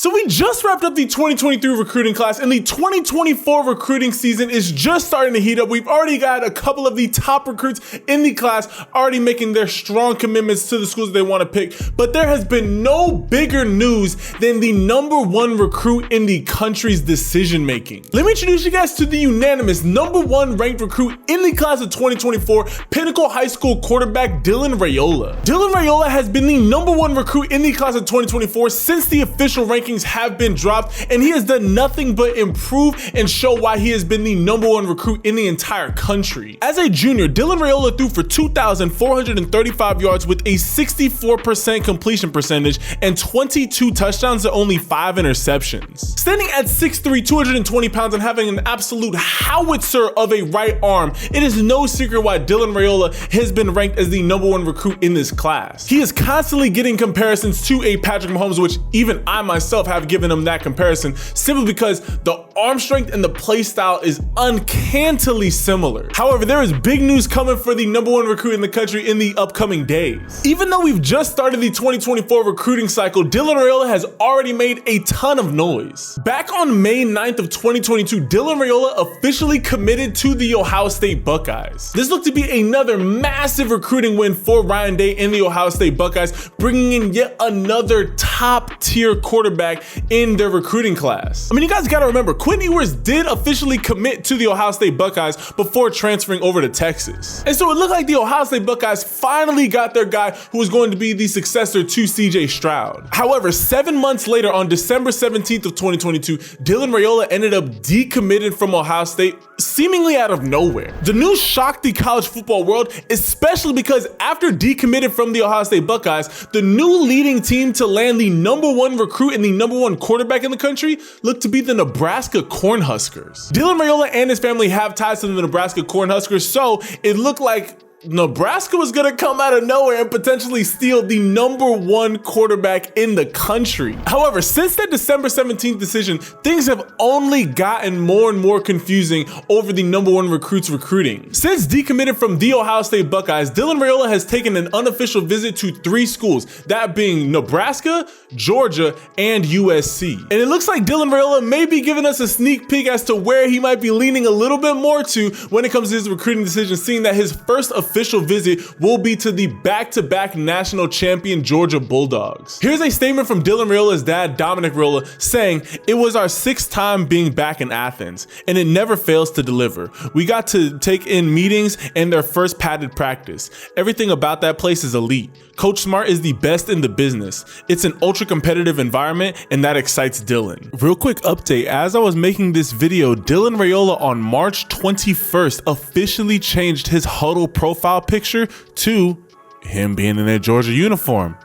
So we just wrapped up the 2023 recruiting class, and the 2024 recruiting season is just starting to heat up. We've already got a couple of the top recruits in the class already making their strong commitments to the schools they want to pick, but there has been no bigger news than the #1 recruit in the country's decision making. Let me introduce you guys to the unanimous #1 ranked recruit in the class of 2024, Pinnacle High School quarterback Dylan Raiola. Dylan Raiola has been the #1 recruit in the class of 2024 since the official rankings have been dropped, and he has done nothing but improve and show why he has been the #1 recruit in the entire country. As a junior, Dylan Raiola threw for 2,435 yards with a 64% completion percentage and 22 touchdowns to only 5 interceptions. Standing at 6'3", 220 pounds and having an absolute howitzer of a right arm, it is no secret why Dylan Raiola has been ranked as the #1 recruit in this class. He is constantly getting comparisons to a Patrick Mahomes, which even I myself have given him that comparison simply because the arm strength and the play style is uncannily similar. However, there is big news coming for the #1 recruit in the country in the upcoming days. Even though we've just started the 2024 recruiting cycle, Dylan Raiola has already made a ton of noise. Back on May 9th of 2022, Dylan Raiola officially committed to the Ohio State Buckeyes. This looked to be another massive recruiting win for Ryan Day and the Ohio State Buckeyes, bringing in yet another top tier quarterback in their recruiting class. I mean, you guys gotta remember, Quinn Ewers did officially commit to the Ohio State Buckeyes before transferring over to Texas. And so it looked like the Ohio State Buckeyes finally got their guy who was going to be the successor to CJ Stroud. However, 7 months later, on December 17th of 2022, Dylan Raiola ended up decommitted from Ohio State, seemingly out of nowhere. The news shocked the college football world, especially because after decommitted from the Ohio State Buckeyes, the new leading team to land the #1 recruit and the #1 quarterback in the country looked to be the Nebraska Cornhuskers. Dylan Raiola and his family have ties to the Nebraska Cornhuskers, so it looked like Nebraska was gonna come out of nowhere and potentially steal the #1 quarterback in the country. However, since that December 17th decision, things have only gotten more and more confusing over the #1 recruits recruiting. Since decommitted from the Ohio State Buckeyes, Dylan Raiola has taken an unofficial visit to 3 schools, that being Nebraska, Georgia, and USC. And it looks like Dylan Raiola may be giving us a sneak peek as to where he might be leaning a little bit more to when it comes to his recruiting decision, seeing that his first official visit will be to the back-to-back national champion Georgia Bulldogs. Here's a statement from Dylan Raiola's dad, Dominic Raiola, saying, "It was our 6th time being back in Athens, and it never fails to deliver. We got to take in meetings and their first padded practice. Everything about that place is elite. Coach Smart is the best in the business. It's an ultra-competitive environment, and that excites Dylan." Real quick update, as I was making this video, Dylan Raiola on March 21st officially changed his huddle profile picture to him being in a Georgia uniform.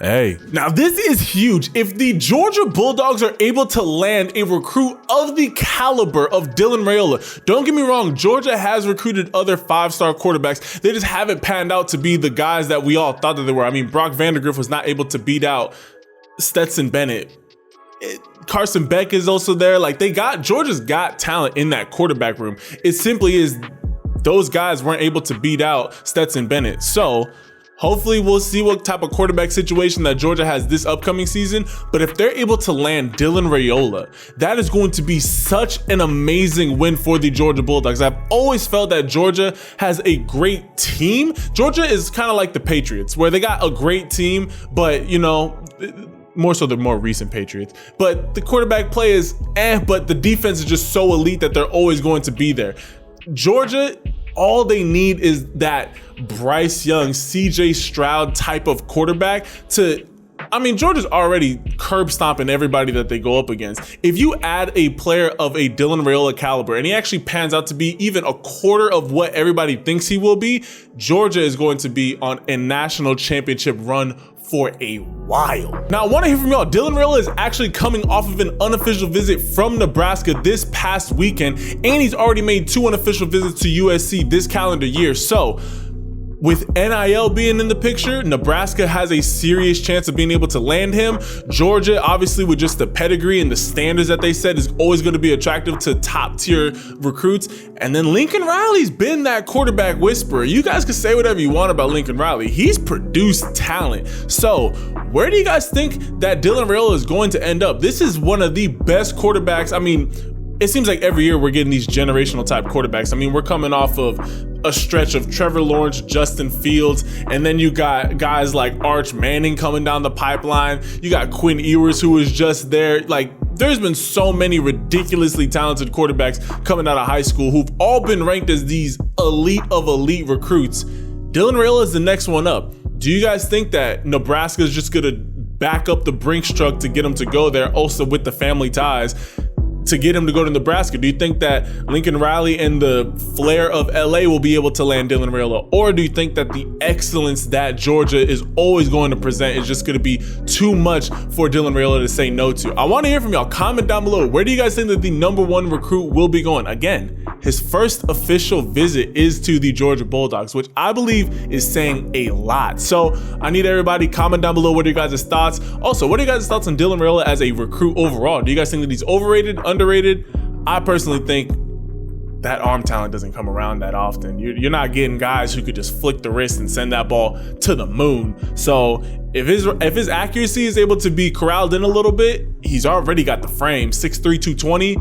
Hey, now this is huge. If the Georgia Bulldogs are able to land a recruit of the caliber of Dylan Raiola, don't get me wrong, Georgia has recruited other 5-star quarterbacks. They just haven't panned out to be the guys that we all thought that they were. I mean, Brock Vandagriff was not able to beat out Stetson Bennett. Carson Beck is also there. Like, Georgia's got talent in that quarterback room. It simply is those guys weren't able to beat out Stetson Bennett. So hopefully we'll see what type of quarterback situation that Georgia has this upcoming season. But if they're able to land Dylan Raiola, that is going to be such an amazing win for the Georgia Bulldogs. I've always felt that Georgia has a great team. Georgia is kind of like the Patriots, where they got a great team, but you know, more so the more recent Patriots, but the quarterback play is but the defense is just so elite that they're always going to be there. Georgia, all they need is that Bryce Young, CJ Stroud type of quarterback to, I mean, Georgia's already curb stomping everybody that they go up against. If you add a player of a Dylan Raiola caliber and he actually pans out to be even a quarter of what everybody thinks he will be, Georgia is going to be on a national championship run for a while. Now, I want to hear from y'all. Dylan Raiola is actually coming off of an unofficial visit from Nebraska this past weekend, and he's already made 2 unofficial visits to USC this calendar year. So With NIL being in the picture, Nebraska has a serious chance of being able to land him. Georgia, obviously with just the pedigree and the standards that they set, is always going to be attractive to top tier recruits. And then Lincoln Riley's been that quarterback whisperer. You guys can say whatever you want about Lincoln Riley. He's produced talent. So where do you guys think that Dylan Raiola is going to end up? This is one of the best quarterbacks. I mean, it seems like every year we're getting these generational type quarterbacks. I mean, we're coming off of a stretch of Trevor Lawrence, Justin Fields, and then you got guys like Arch Manning coming down the pipeline. You got Quinn Ewers, who was just there. Like, there's been so many ridiculously talented quarterbacks coming out of high school who've all been ranked as these elite of elite recruits. Dylan Raiola is the next one up. Do you guys think that Nebraska is just gonna back up the Brinks truck to get him to go there, also with the family ties, to get him to go to Nebraska? Do you think that Lincoln Riley and the flair of LA will be able to land Dylan Raiola? Or do you think that the excellence that Georgia is always going to present is just going to be too much for Dylan Raiola to say no to? I want to hear from y'all. Comment down below. Where do you guys think that the #1 recruit will be going? Again, his first official visit is to the Georgia Bulldogs, which I believe is saying a lot. So I need everybody comment down below what are your guys' thoughts. Also, what are your guys' thoughts on Dylan Raiola as a recruit overall? Do you guys think that he's overrated, underrated? I personally think that arm talent doesn't come around that often. You're not getting guys who could just flick the wrist and send that ball to the moon. So if his accuracy is able to be corralled in a little bit, he's already got the frame. 6'3", 220.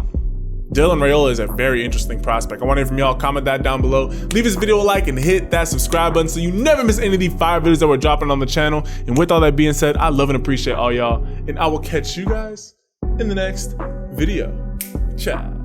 Dylan Raiola is a very interesting prospect. I want to hear from y'all. Comment that down below. Leave this video a like and hit that subscribe button so you never miss any of the 5 videos that we're dropping on the channel. And with all that being said, I love and appreciate all y'all, and I will catch you guys in the next video. Ciao.